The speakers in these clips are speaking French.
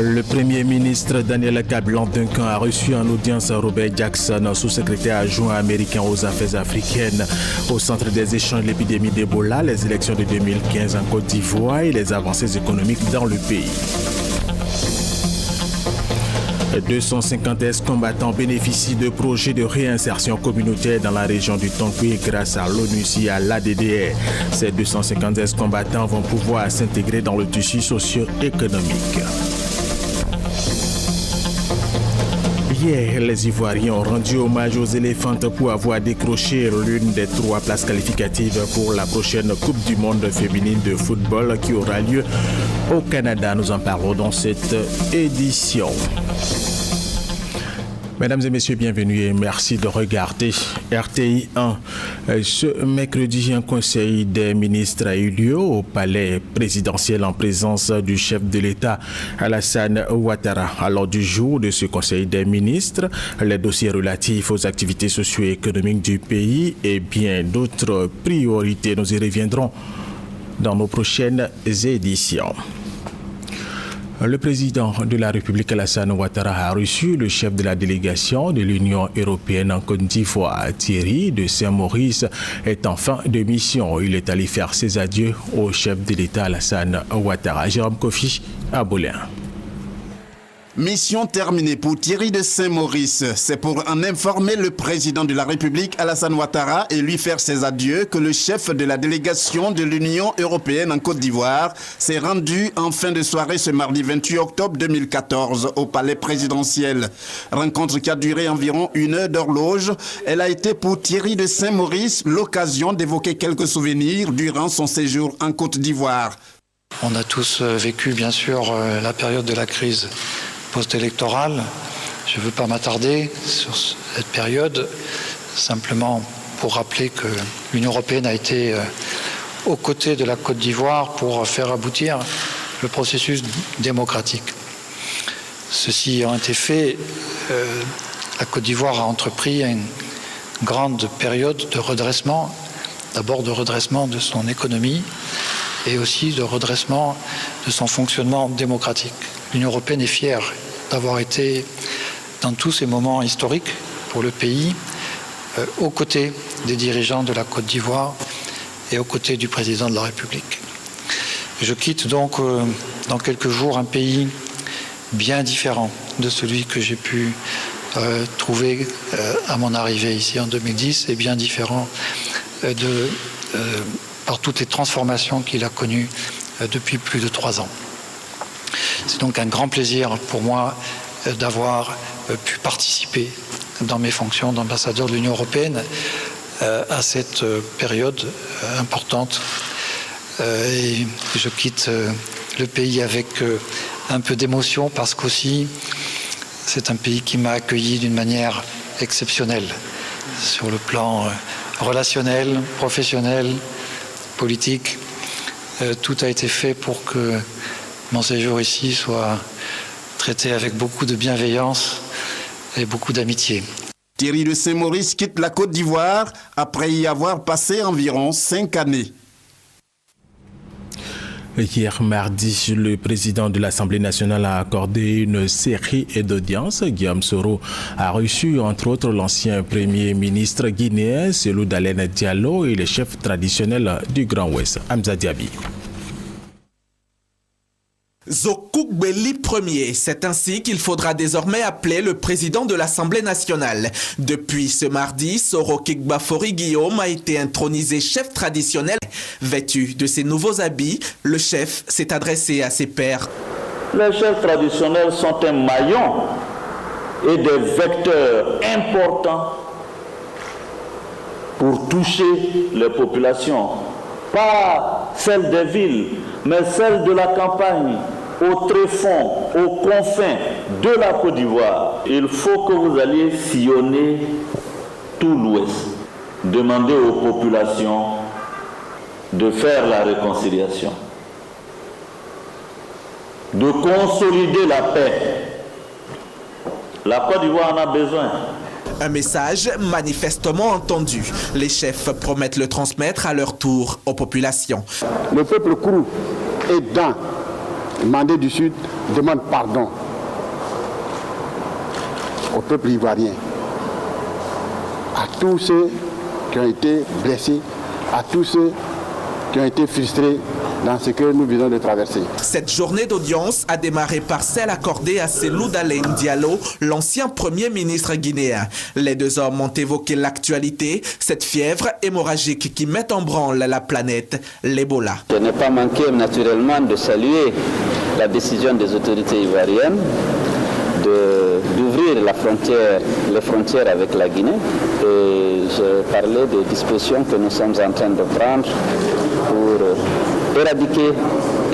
Le Premier ministre Daniel Kablan-Duncan a reçu en audience Robert Jackson, sous-secrétaire adjoint américain aux affaires africaines, au centre des échanges de l'épidémie d'Ebola, les élections de 2015 en Côte d'Ivoire et les avancées économiques dans le pays. 250 ex-combattants bénéficient de projets de réinsertion communautaire dans la région du Tonkwé grâce à l'ONUCI et à l'ADDR. Ces 250 ex-combattants vont pouvoir s'intégrer dans le tissu socio-économique. Hier, les Ivoiriens ont rendu hommage aux éléphantes pour avoir décroché l'une des 3 places qualificatives pour la prochaine Coupe du monde féminine de football qui aura lieu au Canada. Nous en parlons dans cette édition. Mesdames et messieurs, bienvenue et merci de regarder RTI 1. Ce mercredi, un conseil des ministres a eu lieu au palais présidentiel en présence du chef de l'État, Alassane Ouattara. À l'ordre du jour de ce conseil des ministres, les dossiers relatifs aux activités socio-économiques du pays et bien d'autres priorités. Nous y reviendrons dans nos prochaines éditions. Le président de la République, Alassane Ouattara, a reçu le chef de la délégation de l'Union européenne en Côte d'Ivoire. Thierry de Saint-Maurice est en fin de mission. Il est allé faire ses adieux au chef de l'État, Alassane Ouattara. Jérôme Kofi à Boulin. Mission terminée pour Thierry de Saint-Maurice. C'est pour en informer le président de la République, Alassane Ouattara, et lui faire ses adieux que le chef de la délégation de l'Union européenne en Côte d'Ivoire s'est rendu en fin de soirée ce mardi 28 octobre 2014 au palais présidentiel. Rencontre qui a duré environ 1 heure d'horloge. Elle a été pour Thierry de Saint-Maurice l'occasion d'évoquer quelques souvenirs durant son séjour en Côte d'Ivoire. On a tous vécu, bien sûr, la période de la crise post-électorale. Je ne veux pas m'attarder sur cette période, simplement pour rappeler que l'Union européenne a été aux côtés de la Côte d'Ivoire pour faire aboutir le processus démocratique. Ceci ayant été fait, la Côte d'Ivoire a entrepris une grande période de redressement, d'abord de redressement de son économie et aussi de redressement de son fonctionnement démocratique. L'Union européenne est fière d'avoir été, dans tous ces moments historiques pour le pays, aux côtés des dirigeants de la Côte d'Ivoire et aux côtés du président de la République. Je quitte donc dans quelques jours un pays bien différent de celui que j'ai pu trouver à mon arrivée ici en 2010 et bien différent par toutes les transformations qu'il a connues depuis plus de 3 ans. C'est donc un grand plaisir pour moi d'avoir pu participer dans mes fonctions d'ambassadeur de l'Union européenne à cette période importante. Et je quitte le pays avec un peu d'émotion parce qu'aussi c'est un pays qui m'a accueilli d'une manière exceptionnelle sur le plan relationnel, professionnel, politique. Tout a été fait pour que mon séjour ici soit traité avec beaucoup de bienveillance et beaucoup d'amitié. Thierry de Saint-Maurice quitte la Côte d'Ivoire après y avoir passé environ 5 années. Hier mardi, le président de l'Assemblée nationale a accordé une série d'audiences. Guillaume Soro a reçu entre autres l'ancien premier ministre guinéen Cellou Dalein Diallo et les chefs traditionnels du Grand Ouest, Hamza Diaby. Zokouk Belli Ier, c'est ainsi qu'il faudra désormais appeler le président de l'Assemblée nationale. Depuis ce mardi, Soro Kigbafori Guillaume a été intronisé chef traditionnel. Vêtu de ses nouveaux habits, le chef s'est adressé à ses pairs. Les chefs traditionnels sont un maillon et des vecteurs importants pour toucher les populations. Pas celles des villes, mais celles de la campagne, au tréfonds, aux confins de la Côte d'Ivoire. Il faut que vous alliez sillonner tout l'Ouest. Demandez aux populations de faire la réconciliation, de consolider la paix. La Côte d'Ivoire en a besoin. Un message manifestement entendu. Les chefs promettent le transmettre à leur tour aux populations. Le peuple Kourou est dans Mandé du Sud demande pardon au peuple ivoirien, à tous ceux qui ont été blessés, à tous ceux qui ont été frustrés dans ce que nous venons de traverser. Cette journée d'audience a démarré par celle accordée à Cellou Dalein Diallo, l'ancien premier ministre guinéen. Les deux hommes ont évoqué l'actualité, cette fièvre hémorragique qui met en branle la planète, l'Ebola. Je n'ai pas manqué naturellement de saluer la décision des autorités ivoiriennes d'ouvrir les frontières avec la Guinée. Et j'ai parlé des dispositions que nous sommes en train de prendre pour éradiquer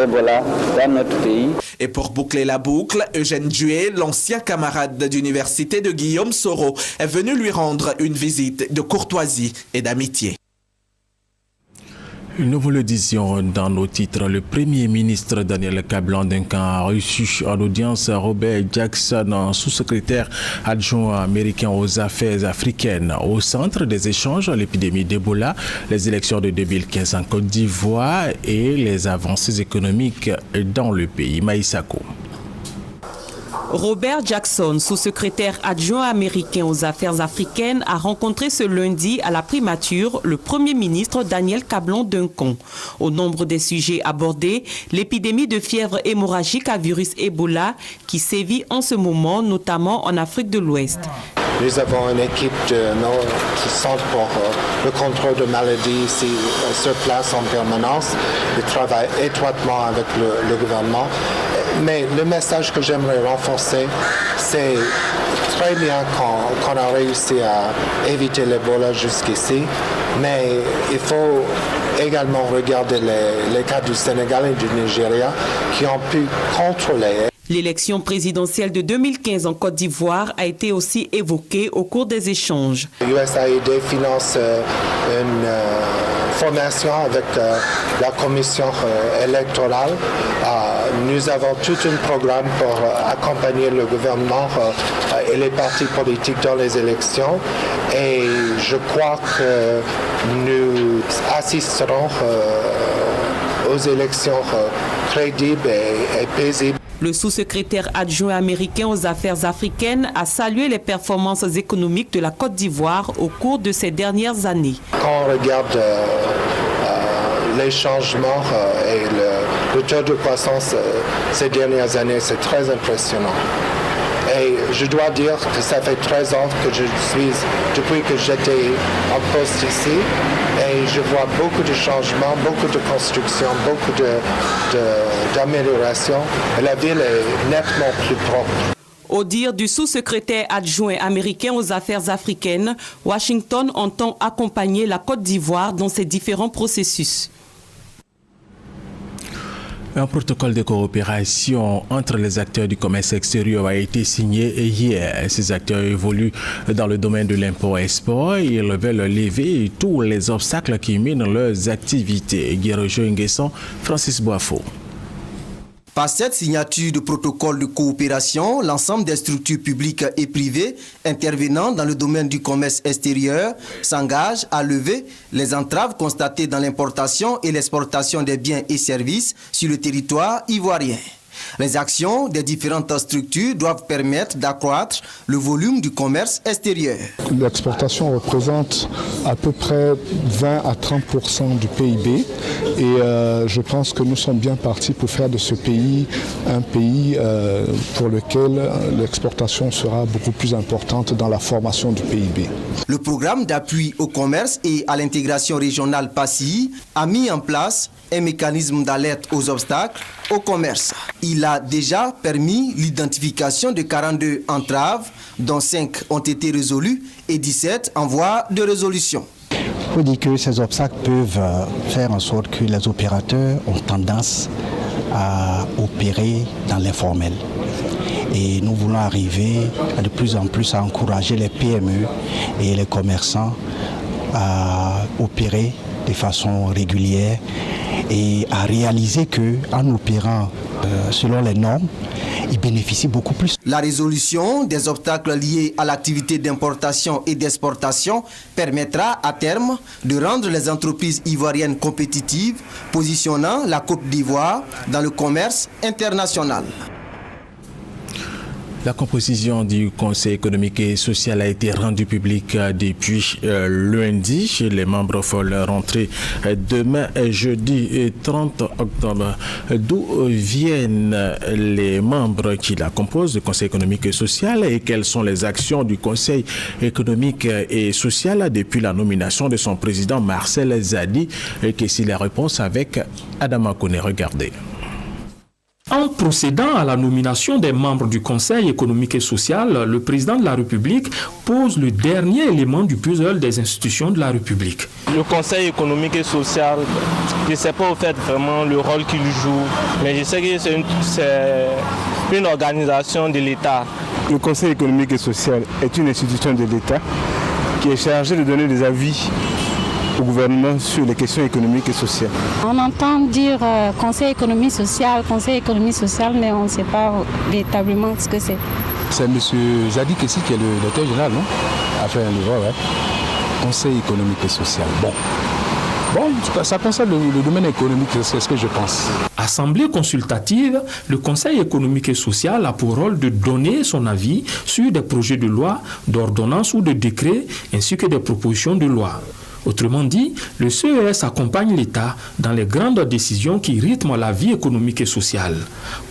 Ebola dans notre pays. Et pour boucler la boucle, Eugène Dué, l'ancien camarade d'université de Guillaume Soro, est venu lui rendre une visite de courtoisie et d'amitié. Nous vous le disions dans nos titres, le Premier ministre Daniel Kablan-Duncan a reçu en audience Robert Jackson, sous-secrétaire adjoint américain aux affaires africaines. Au centre des échanges, l'épidémie d'Ebola, les élections de 2015 en Côte d'Ivoire et les avancées économiques dans le pays. Maïsako. Robert Jackson, sous-secrétaire adjoint américain aux affaires africaines, a rencontré ce lundi à la primature le Premier ministre Daniel Kablan-Duncan. Au nombre des sujets abordés, l'épidémie de fièvre hémorragique à virus Ebola qui sévit en ce moment, notamment en Afrique de l'Ouest. Nous avons une équipe qui sont pour le contrôle de maladies ici sur place en permanence. Ils travaillent étroitement avec le gouvernement. Mais le message que j'aimerais renforcer, c'est très bien qu'on a réussi à éviter l'Ebola jusqu'ici, mais il faut également regarder les cas du Sénégal et du Nigeria qui ont pu contrôler. L'élection présidentielle de 2015 en Côte d'Ivoire a été aussi évoquée au cours des échanges. USAID finance une formation avec la commission électorale. Nous avons tout un programme pour accompagner le gouvernement et les partis politiques dans les élections. Et je crois que nous assisterons aux élections crédibles et paisibles. Le sous-secrétaire adjoint américain aux affaires africaines a salué les performances économiques de la Côte d'Ivoire au cours de ces dernières années. Quand on regarde les changements et le taux de croissance ces dernières années, c'est très impressionnant. Et je dois dire que ça fait 13 ans que je suis, depuis que j'étais en poste ici, et je vois beaucoup de changements, beaucoup de construction, beaucoup d'amélioration. La ville est nettement plus propre. Au dire du sous-secrétaire adjoint américain aux affaires africaines, Washington entend accompagner la Côte d'Ivoire dans ses différents processus. Un protocole de coopération entre les acteurs du commerce extérieur a été signé hier. Ces acteurs évoluent dans le domaine de l'import-export et ils veulent lever tous les obstacles qui minent leurs activités. Guérojo Nguesson, Francis Boafo. Par cette signature de protocole de coopération, l'ensemble des structures publiques et privées intervenant dans le domaine du commerce extérieur s'engagent à lever les entraves constatées dans l'importation et l'exportation des biens et services sur le territoire ivoirien. Les actions des différentes structures doivent permettre d'accroître le volume du commerce extérieur. L'exportation représente à peu près 20 à 30% du PIB et je pense que nous sommes bien partis pour faire de ce pays un pays pour lequel l'exportation sera beaucoup plus importante dans la formation du PIB. Le programme d'appui au commerce et à l'intégration régionale PACI a mis en place un mécanisme d'alerte aux obstacles au commerce. Il a déjà permis l'identification de 42 entraves, dont 5 ont été résolues et 17 en voie de résolution. Il faut dire que ces obstacles peuvent faire en sorte que les opérateurs ont tendance à opérer dans l'informel. Et nous voulons arriver de plus en plus à encourager les PME et les commerçants à opérer de façon régulière et à réaliser qu'en opérant selon les normes, ils bénéficient beaucoup plus. La résolution des obstacles liés à l'activité d'importation et d'exportation permettra à terme de rendre les entreprises ivoiriennes compétitives, positionnant la Côte d'Ivoire dans le commerce international. La composition du Conseil économique et social a été rendue publique depuis lundi. Les membres font leur rentrée demain, jeudi 30 octobre. D'où viennent les membres qui la composent, le Conseil économique et social, et quelles sont les actions du Conseil économique et social depuis la nomination de son président Marcel Zadi? Qu'est-ce la réponse avec Adama Kone? Regardez. En procédant à la nomination des membres du Conseil économique et social, le président de la République pose le dernier élément du puzzle des institutions de la République. Le Conseil économique et social, je ne sais pas au fait vraiment le rôle qu'il joue, mais je sais que c'est une organisation de l'État. Le Conseil économique et social est une institution de l'État qui est chargée de donner des avis au gouvernement sur les questions économiques et sociales. On entend dire conseil économique social, mais on ne sait pas véritablement ce que c'est. C'est M. Zadi Kessi qui est le directeur général, non? Enfin, Conseil économique et social. Bon, en tout cas, ça concerne le domaine économique, c'est ce que je pense. Assemblée consultative, le Conseil économique et social a pour rôle de donner son avis sur des projets de loi, d'ordonnance ou de décret, ainsi que des propositions de loi. Autrement dit, le CES accompagne l'État dans les grandes décisions qui rythment la vie économique et sociale.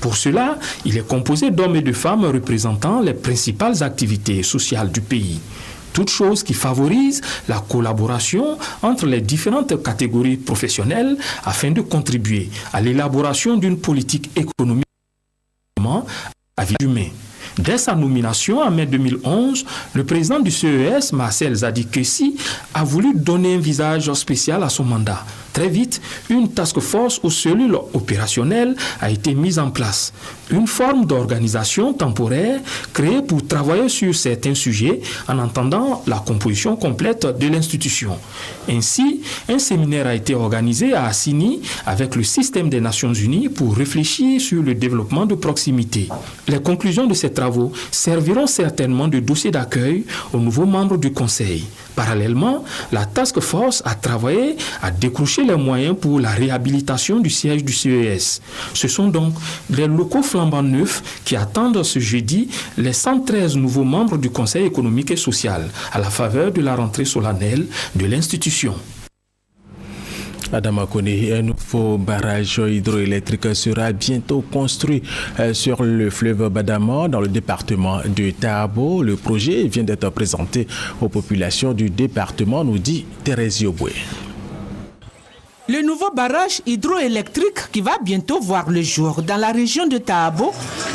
Pour cela, il est composé d'hommes et de femmes représentant les principales activités sociales du pays. Toute chose qui favorise la collaboration entre les différentes catégories professionnelles afin de contribuer à l'élaboration d'une politique économique à vie humaine. Dès sa nomination en mai 2011, le président du CES, Marcel Zadi Kessi, a voulu donner un visage spécial à son mandat. Très vite, une task force aux cellules opérationnelles a été mise en place. Une forme d'organisation temporaire créée pour travailler sur certains sujets en entendant la composition complète de l'institution. Ainsi, un séminaire a été organisé à Assini avec le système des Nations Unies pour réfléchir sur le développement de proximité. Les conclusions de ces travaux serviront certainement de dossier d'accueil aux nouveaux membres du Conseil. Parallèlement, la task force a travaillé à décrocher les moyens pour la réhabilitation du siège du CES. Ce sont donc les locaux flambant neufs qui attendent ce jeudi les 113 nouveaux membres du Conseil économique et social à la faveur de la rentrée solennelle de l'institution. Adama Kone, un nouveau barrage hydroélectrique sera bientôt construit sur le fleuve Badama dans le département de Tahabo. Le projet vient d'être présenté aux populations du département, nous dit Thérèse Yoboué. Le nouveau barrage hydroélectrique qui va bientôt voir le jour dans la région de Tahabo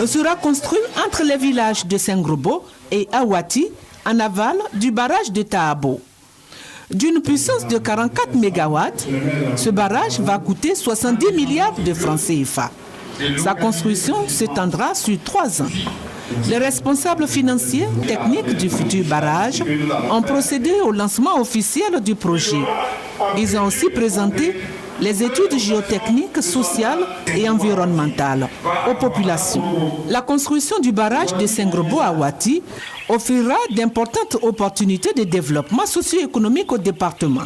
sera construit entre les villages de Sengrobo et Awati en aval du barrage de Tahabo. D'une puissance de 44 MW, ce barrage va coûter 70 milliards de francs CFA. Sa construction s'étendra sur 3 ans. Les responsables financiers techniques du futur barrage ont procédé au lancement officiel du projet. Ils ont aussi présenté les études géotechniques, sociales et environnementales aux populations. La construction du barrage de Sengrobo à Wati offrira d'importantes opportunités de développement socio-économique au département.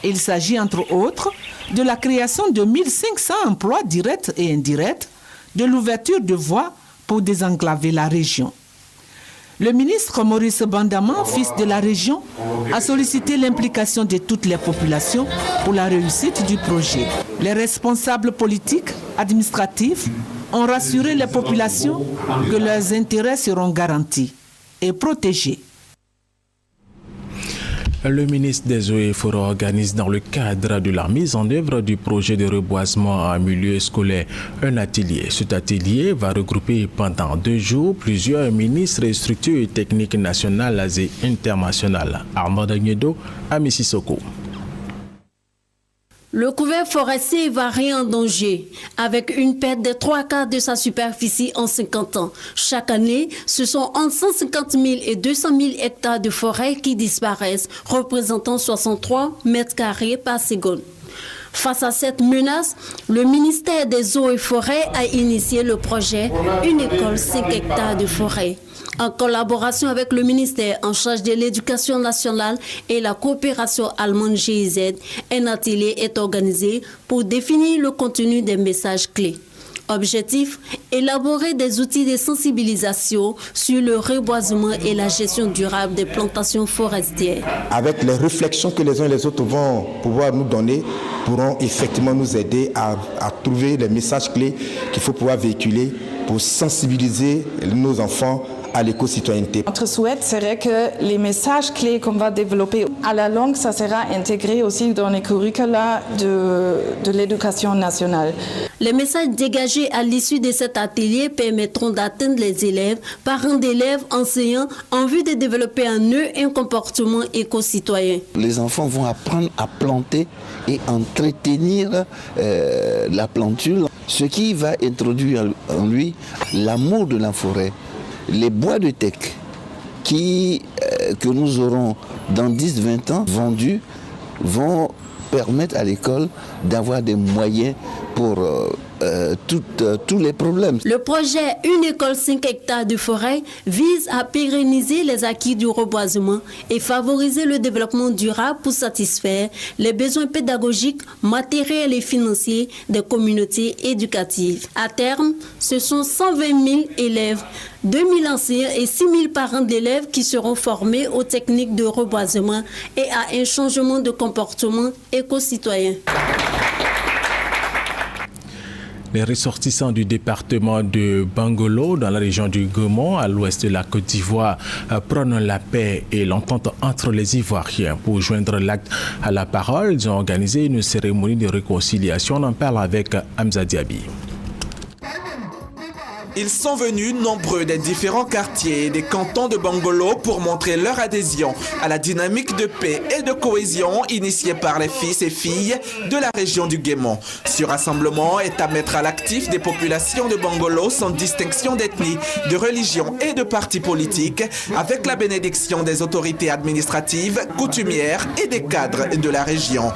Il s'agit entre autres de la création de 1500 emplois directs et indirects, de l'ouverture de voies pour désenclaver la région. Le ministre Maurice Bandaman, fils de la région, a sollicité l'implication de toutes les populations pour la réussite du projet. Les responsables politiques, administratifs, ont rassuré les populations que leurs intérêts seront garantis et protégés. Le ministre des Eaux et Forêts organise dans le cadre de la mise en œuvre du projet de reboisement en milieu scolaire un atelier. Cet atelier va regrouper pendant 2 jours plusieurs ministres et structures techniques nationales et internationales. Armand Dagnedo à Mississauga. Le couvert forestier varie en danger, avec une perte de 3/4 de sa superficie en 50 ans. Chaque année, ce sont entre 150 000 et 200 000 hectares de forêt qui disparaissent, représentant 63 mètres carrés par seconde. Face à cette menace, le ministère des Eaux et Forêts a initié le projet Une école 5 hectares de forêt. En collaboration avec le ministère en charge de l'éducation nationale et la coopération allemande GIZ, un atelier est organisé pour définir le contenu des messages clés. Objectif, élaborer des outils de sensibilisation sur le reboisement et la gestion durable des plantations forestières. Avec les réflexions que les uns et les autres vont pouvoir nous donner, pourront effectivement nous aider à trouver les messages clés qu'il faut pouvoir véhiculer pour sensibiliser nos enfants à l'éco-citoyenneté. Notre souhait serait que les messages clés qu'on va développer à la longue, ça sera intégré aussi dans les curricula de l'éducation nationale. Les messages dégagés à l'issue de cet atelier permettront d'atteindre les élèves, parents d'élèves, enseignants, en vue de développer en eux un comportement éco-citoyen. Les enfants vont apprendre à planter et entretenir la planture, ce qui va introduire en lui l'amour de la forêt. Les bois de teck que nous aurons dans 10-20 ans vendus vont permettre à l'école d'avoir des moyens pour tous les problèmes. Le projet Une école 5 hectares de forêt vise à pérenniser les acquis du reboisement et favoriser le développement durable pour satisfaire les besoins pédagogiques, matériels et financiers des communautés éducatives. À terme, ce sont 120 000 élèves, 2 000 enseignants et 6 000 parents d'élèves qui seront formés aux techniques de reboisement et à un changement de comportement éco-citoyen. Les ressortissants du département de Bangolo, dans la région du Guémon, à l'ouest de la Côte d'Ivoire, prônent la paix et l'entente entre les Ivoiriens. Pour joindre l'acte à la parole, ils ont organisé une cérémonie de réconciliation. On en parle avec Hamza Diaby. Ils sont venus nombreux des différents quartiers et des cantons de Bangolo pour montrer leur adhésion à la dynamique de paix et de cohésion initiée par les fils et filles de la région du Guémon. Ce rassemblement est à mettre à l'actif des populations de Bangolo sans distinction d'ethnie, de religion et de parti politique, avec la bénédiction des autorités administratives, coutumières et des cadres de la région.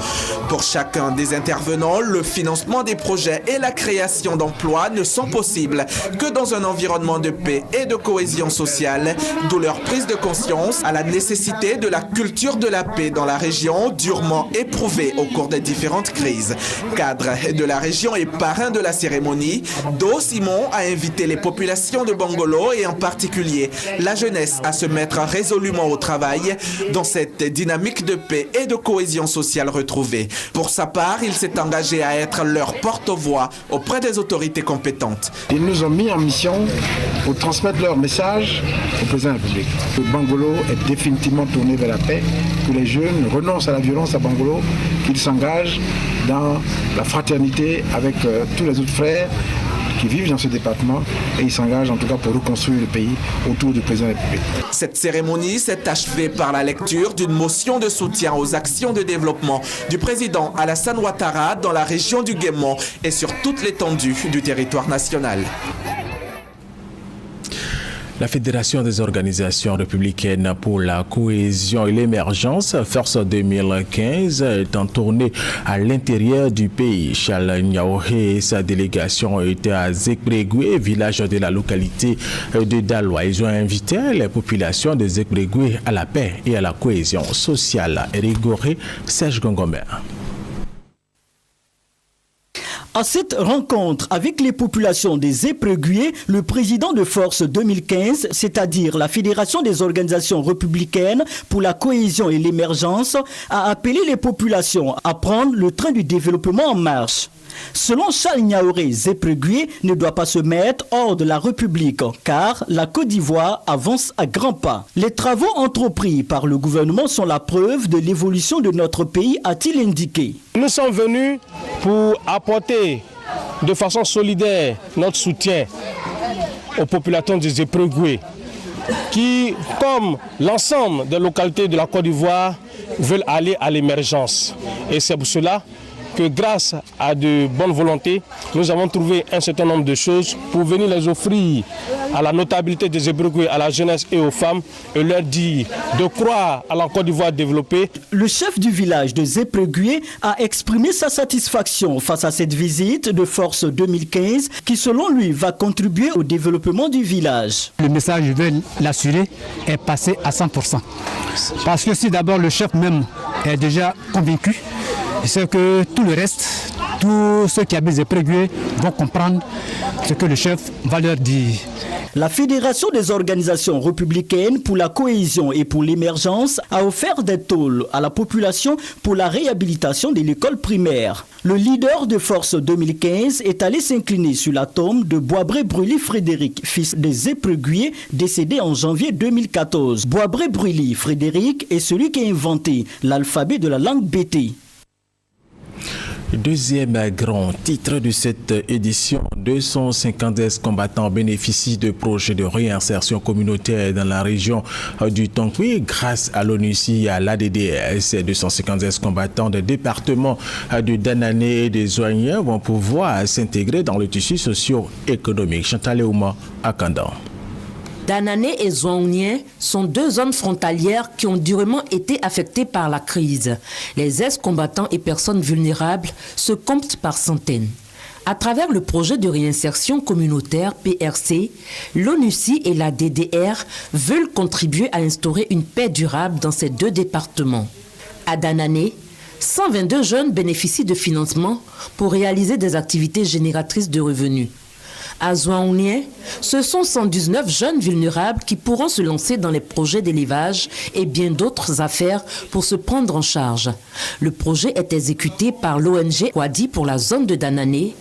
Pour chacun des intervenants, le financement des projets et la création d'emplois ne sont possibles que dans un environnement de paix et de cohésion sociale, d'où leur prise de conscience à la nécessité de la culture de la paix dans la région, durement éprouvée au cours des différentes crises. Cadre de la région et parrain de la cérémonie, Do Simon a invité les populations de Bangolo et en particulier la jeunesse à se mettre résolument au travail dans cette dynamique de paix et de cohésion sociale retrouvée. Pour sa part, il s'est engagé à être leur porte-voix auprès des autorités compétentes. Ils nous ont mis en mission pour transmettre leur message au président de la République. Le Bangolo est définitivement tourné vers la paix, que les jeunes renoncent à la violence à Bangolo, qu'ils s'engagent dans la fraternité avec tous les autres frères qui vivent dans ce département et ils s'engagent en tout cas pour reconstruire le pays autour du président de la République. Cette cérémonie s'est achevée par la lecture d'une motion de soutien aux actions de développement du président Alassane Ouattara dans la région du Guémon et sur toute l'étendue du territoire national. La Fédération des organisations républicaines pour la cohésion et l'émergence, Force 2015, est en tournée à l'intérieur du pays. Charles Niaouré et sa délégation étaient à Zekrégoué, village de la localité de Daloa. Ils ont invité les populations de Zekrégoué à la paix et à la cohésion sociale. Eric Goré, Serge Gongomer. À cette rencontre avec les populations des Zekrégoué, le président de Force 2015, c'est-à-dire la Fédération des organisations républicaines pour la cohésion et l'émergence, a appelé les populations à prendre le train du développement en marche. Selon Charles Niaouré, Zekrégoué ne doit pas se mettre hors de la République car la Côte d'Ivoire avance à grands pas. Les travaux entrepris par le gouvernement sont la preuve de l'évolution de notre pays, a-t-il indiqué. Nous sommes venus pour apporter de façon solidaire notre soutien aux populations de Zekrégoué qui, comme l'ensemble des localités de la Côte d'Ivoire, veulent aller à l'émergence. Et c'est pour cela que grâce à de bonnes volontés, nous avons trouvé un certain nombre de choses pour venir les offrir à la notabilité des Zekrégoué, à la jeunesse et aux femmes et leur dire de croire à la Côte d'Ivoire développée. Le chef du village de Zekrégoué a exprimé sa satisfaction face à cette visite de Force 2015 qui selon lui va contribuer au développement du village. Le message, je veux l'assurer, est passé à 100%. Parce que si d'abord le chef même est déjà convaincu, c'est que tout le reste Tous ceux qui habitent les prégués vont comprendre ce que le chef va leur dire. La Fédération des organisations républicaines pour la cohésion et pour l'émergence a offert des tôles à la population pour la réhabilitation de l'école primaire. Le leader de Force 2015 est allé s'incliner sur la tombe de Boisbré-Brully Frédéric, fils des Épréguiers, décédé en janvier 2014. Boisbré-Brully Frédéric est celui qui a inventé l'alphabet de la langue bété. Deuxième grand titre de cette édition, 250 ex-combattants bénéficient de projets de réinsertion communautaire dans la région du Tonkoui grâce à l'ONUCI et à l'ADDR. Ces 250 ex-combattants des départements de Danané et des Zouaniens vont pouvoir s'intégrer dans le tissu socio-économique. Chantal Ouma à Kandan. Danané et Zouanien sont deux zones frontalières qui ont durement été affectées par la crise. Les ex-combattants et personnes vulnérables se comptent par centaines. À travers le projet de réinsertion communautaire PRC, l'ONUCI et la DDR veulent contribuer à instaurer une paix durable dans ces deux départements. À Danané, 122 jeunes bénéficient de financement pour réaliser des activités génératrices de revenus. À Zouanien, ce sont 119 jeunes vulnérables qui pourront se lancer dans les projets d'élevage et bien d'autres affaires pour se prendre en charge. Le projet est exécuté par l'ONG Wadi pour la zone de Danané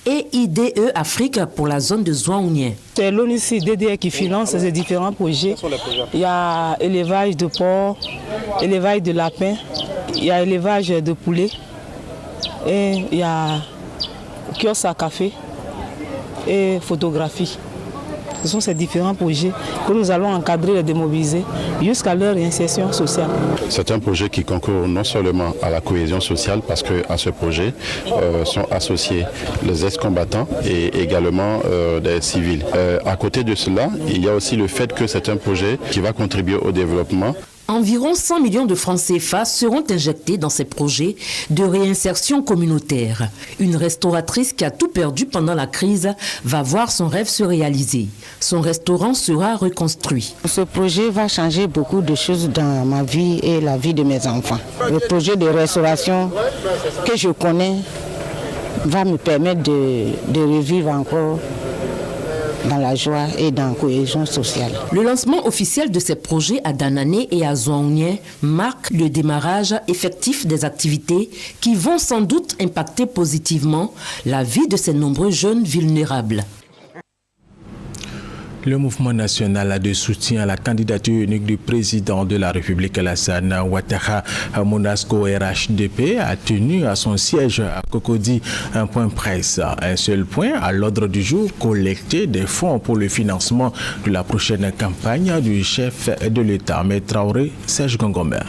et IDE Afrique pour la zone de Zouanien. C'est l'ONUCI DDR qui finance ces différents projets. Il y a élevage de porc, élevage de lapins, il y a élevage de poulets et il y a kiosque à café et photographie. Ce sont ces différents projets que nous allons encadrer et démobiliser jusqu'à leur réinsertion sociale. C'est un projet qui concourt non seulement à la cohésion sociale parce qu'à ce projet sont associés les ex-combattants et également des civils. À côté de cela, il y a aussi le fait que c'est un projet qui va contribuer au développement. Environ 100 millions de francs CFA seront injectés dans ces projets de réinsertion communautaire. Une restauratrice qui a tout perdu pendant la crise va voir son rêve se réaliser. Son restaurant sera reconstruit. Ce projet va changer beaucoup de choses dans ma vie et la vie de mes enfants. Le projet de restauration que je connais va me permettre de revivre encore dans la joie et dans la cohésion sociale. Le lancement officiel de ces projets à Danané et à Zouanien marque le démarrage effectif des activités qui vont sans doute impacter positivement la vie de ces nombreux jeunes vulnérables. Le mouvement national de soutien à la candidature unique du président de la République Alassane Ouattara à Monasco RHDP a tenu à son siège à Cocody un point presse. Un seul point à l'ordre du jour, collecter des fonds pour le financement de la prochaine campagne du chef de l'État, M. Traoré Serge Gongomber.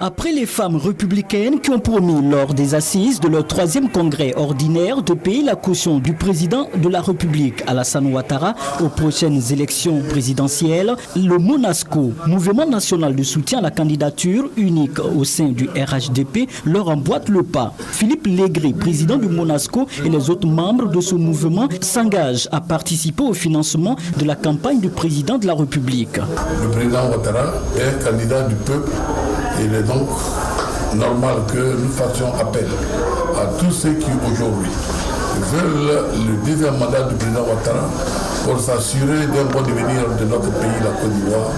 Après les femmes républicaines qui ont promis lors des assises de leur 3e congrès ordinaire de payer la caution du président de la République Alassane Ouattara aux prochaines élections présidentielles, le Monasco, mouvement national de soutien à la candidature unique au sein du RHDP, leur emboîte le pas. Philippe Légré, président du Monasco, et les autres membres de ce mouvement s'engagent à participer au financement de la campagne du président de la République. Le président Ouattara est candidat du peuple. Il est donc normal que nous fassions appel à tous ceux qui aujourd'hui veulent le deuxième mandat du président Ouattara pour s'assurer d'un bon devenir de notre pays, la Côte d'Ivoire,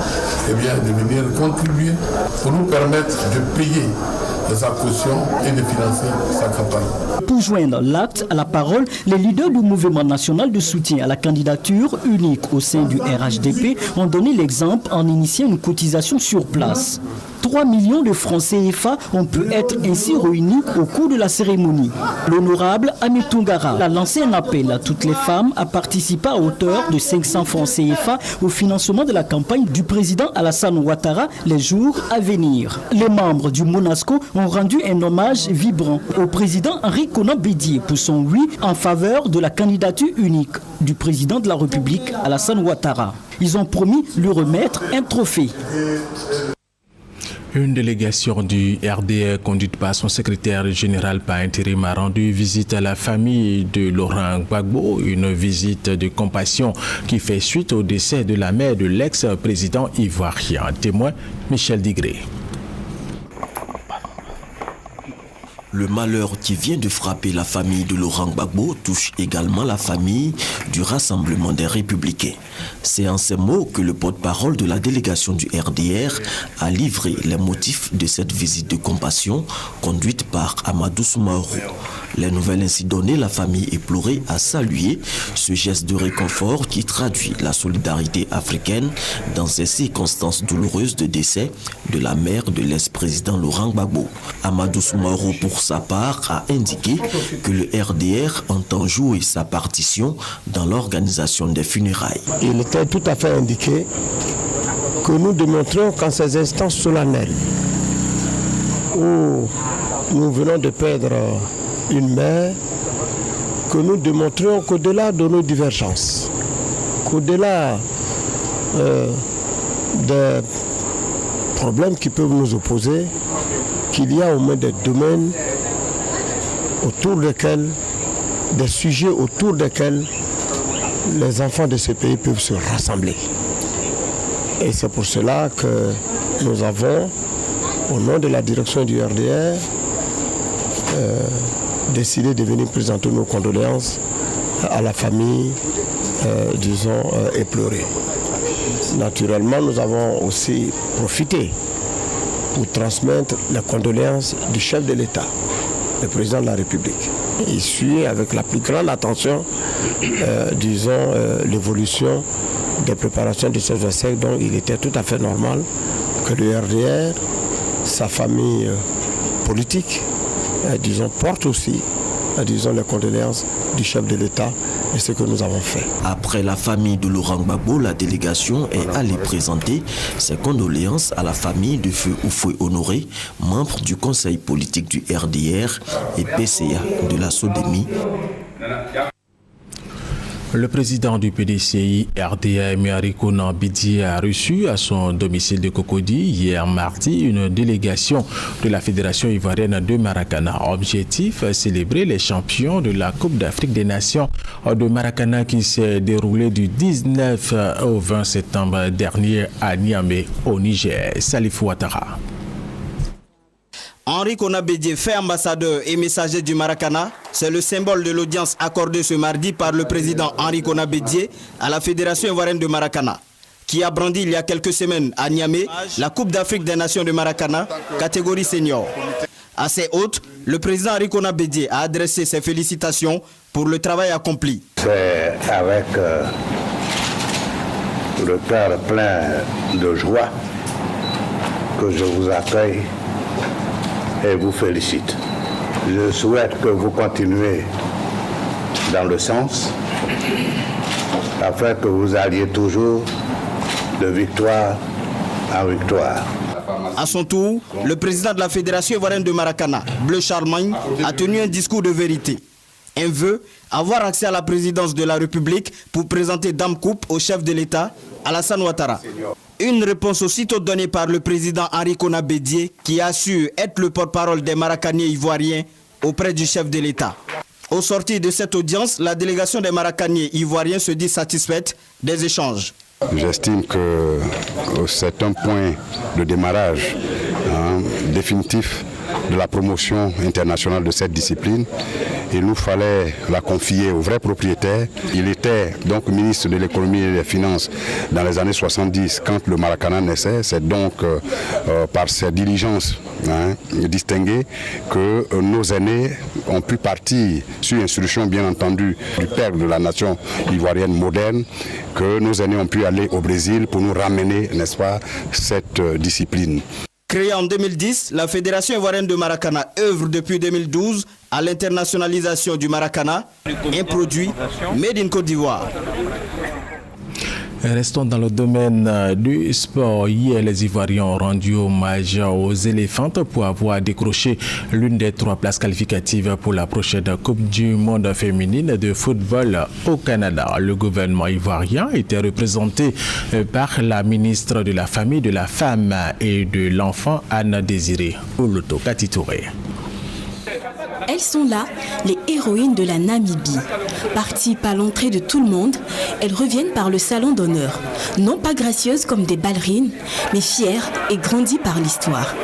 et bien de venir contribuer pour nous permettre de payer sa caution et de financer sa campagne. Pour joindre l'acte à la parole, les leaders du mouvement national de soutien à la candidature unique au sein du RHDP ont donné l'exemple en initiant une cotisation sur place. 3 millions de francs CFA ont pu être ainsi réunis au cours de la cérémonie. L'honorable Ami Tungara a lancé un appel à toutes les femmes à participer à hauteur de 500 francs CFA au financement de la campagne du président Alassane Ouattara les jours à venir. Les membres du Monasco ont rendu un hommage vibrant au président Henri Konan Bédié pour son oui en faveur de la candidature unique du président de la République Alassane Ouattara. Ils ont promis lui remettre un trophée. Une délégation du RDR conduite par son secrétaire général par intérim a rendu visite à la famille de Laurent Gbagbo, une visite de compassion qui fait suite au décès de la mère de l'ex-président ivoirien. Témoin Michel Digré. Le malheur qui vient de frapper la famille de Laurent Gbagbo touche également la famille du Rassemblement des Républicains. C'est en ces mots que le porte-parole de la délégation du RDR a livré les motifs de cette visite de compassion conduite par Amadou Soumaoro. Les nouvelles ainsi données, la famille éplorée a salué ce geste de réconfort qui traduit la solidarité africaine dans ces circonstances douloureuses de décès de la mère de l'ex-président Laurent Gbagbo. Amadou Soumaoro, pour sa part, a indiqué que le RDR entend jouer sa partition dans l'organisation des funérailles. Il était tout à fait indiqué que nous démontrions qu'en ces instants solennels où nous venons de perdre une mère, que nous démontrions qu'au-delà de nos divergences, qu'au-delà des problèmes qui peuvent nous opposer, qu'il y a au moins des domaines autour desquels, des sujets autour desquels les enfants de ce pays peuvent se rassembler. Et c'est pour cela que nous avons, au nom de la direction du RDR, décidé de venir présenter nos condoléances à la famille, éplorée. Naturellement, nous avons aussi profité pour transmettre les condoléances du chef de l'État, le président de la République. Il suit avec la plus grande attention, l'évolution des préparations de ces obsèques, dont il était tout à fait normal que le RDR, sa famille politique, porte aussi, les condoléances du chef de l'État et ce que nous avons fait. Après la famille de Laurent Gbagbo, la délégation est allée présenter ses condoléances à la famille de Feu Oufoué Honoré, membre du conseil politique du RDR et PCA de la Sodemi. Le président du PDCI RDA, Arikona Bédié, a reçu à son domicile de Cocody hier mardi une délégation de la Fédération ivoirienne de Maracana. Objectif, célébrer les champions de la Coupe d'Afrique des Nations de Maracana qui s'est déroulée du 19 au 20 septembre dernier à Niamey, au Niger. Salif Ouattara. Arikona Bédié, fait ambassadeur et messager du Maracana, c'est le symbole de l'audience accordée ce mardi par le président Arikona Bédié à la Fédération ivoirienne de Maracana, qui a brandi il y a quelques semaines à Niamey la Coupe d'Afrique des Nations de Maracana, catégorie senior. À ses hôtes, le président Arikona Bédié a adressé ses félicitations pour le travail accompli. C'est avec le cœur plein de joie que je vous accueille et vous félicite. Je souhaite que vous continuez dans le sens afin que vous alliez toujours de victoire en victoire. À son tour, le président de la Fédération ivoirienne de Maracana, Bleu Charlemagne, a tenu un discours de vérité. Un vœu, avoir accès à la présidence de la République pour présenter Dame Coupe au chef de l'État, Alassane Ouattara. Une réponse aussitôt donnée par le président Arikona Bédié, qui assure être le porte-parole des Maracaniers ivoiriens auprès du chef de l'État. Au sortir de cette audience, la délégation des Maracaniers ivoiriens se dit satisfaite des échanges. J'estime que c'est un point de démarrage définitif de la promotion internationale de cette discipline. Il nous fallait la confier au vrai propriétaire. Il était donc ministre de l'économie et des finances dans les années 70 quand le Maracana naissait. C'est donc par ses diligences distinguées que nos aînés ont pu partir sur instruction bien entendu du père de la nation ivoirienne moderne, que nos aînés ont pu aller au Brésil pour nous ramener, n'est-ce pas, cette discipline. Créée en 2010, la Fédération ivoirienne de Maracana œuvre depuis 2012 à l'internationalisation du Maracana, un produit made in Côte d'Ivoire. Restons dans le domaine du sport. Hier, les Ivoiriens ont rendu hommage aux éléphantes pour avoir décroché l'une des 3 places qualificatives pour la prochaine Coupe du monde féminine de football au Canada. Le gouvernement ivoirien était représenté par la ministre de la Famille, de la Femme et de l'Enfant, Anne Désiré Oloto Katitouré. Elles sont là, les héroïnes de la Namibie. Parties par l'entrée de tout le monde, elles reviennent par le salon d'honneur. Non pas gracieuses comme des ballerines, mais fières et grandies par l'histoire.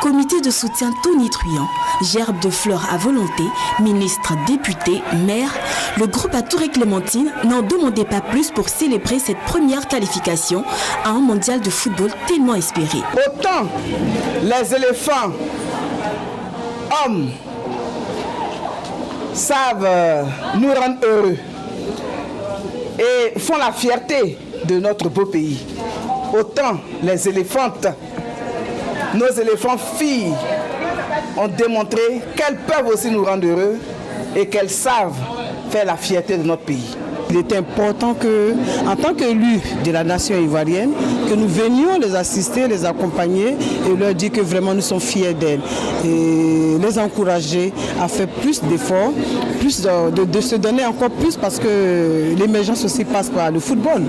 Comité de soutien tonitruant, gerbe de fleurs à volonté, ministres, députés, maires, le groupe à Touré-Clémentine n'en demandait pas plus pour célébrer cette première qualification à un mondial de football tellement espéré. Autant les éléphants, hommes, savent nous rendre heureux et font la fierté de notre beau pays, autant les éléphantes, nos éléphants filles ont démontré qu'elles peuvent aussi nous rendre heureux et qu'elles savent faire la fierté de notre pays. Il est important que, en tant qu'élus de la nation ivoirienne, que nous venions les assister, les accompagner et leur dire que vraiment nous sommes fiers d'elles. Et les encourager à faire plus d'efforts, plus de se donner encore plus parce que l'émergence aussi passe par le football.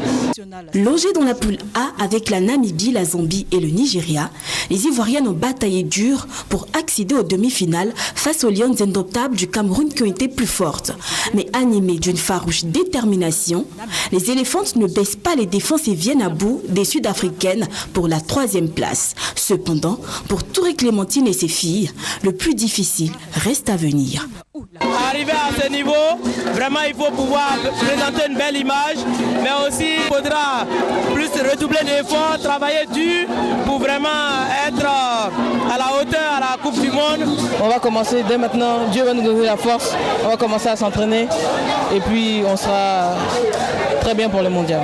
Logés dans la poule A avec la Namibie, la Zambie et le Nigeria, les Ivoiriennes ont bataillé dur pour accéder aux demi-finales face aux Lions indomptables du Cameroun qui ont été plus fortes. Mais animées d'une farouche détermination, les éléphantes ne baissent pas les défenses et viennent à bout des Sud-Africaines pour la 3e place. Cependant, pour Touré-Clémentine et ses filles, le plus difficile reste à venir. Arriver à ce niveau, vraiment il faut pouvoir présenter une belle image, mais aussi il faudra plus redoubler d'efforts, travailler dur pour vraiment être à la hauteur à la Coupe du Monde. On va commencer dès maintenant, Dieu va nous donner la force, on va commencer à s'entraîner et puis on sera très bien pour le mondial.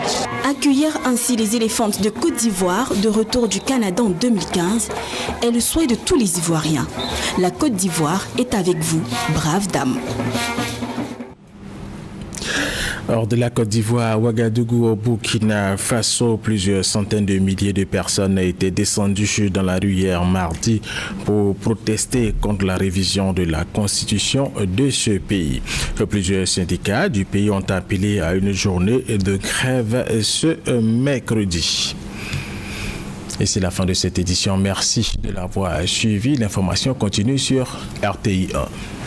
Accueillir ainsi les éléphantes de Côte d'Ivoire de retour du Canada en 2015 est le souhait de tous les Ivoiriens. La Côte d'Ivoire est avec vous, braves dames. Hors de la Côte d'Ivoire, à Ouagadougou, au Burkina Faso, plusieurs centaines de milliers de personnes étaient descendues dans la rue hier mardi pour protester contre la révision de la constitution de ce pays. Plusieurs syndicats du pays ont appelé à une journée de grève ce mercredi. Et c'est la fin de cette édition. Merci de l'avoir suivi. L'information continue sur RTI 1.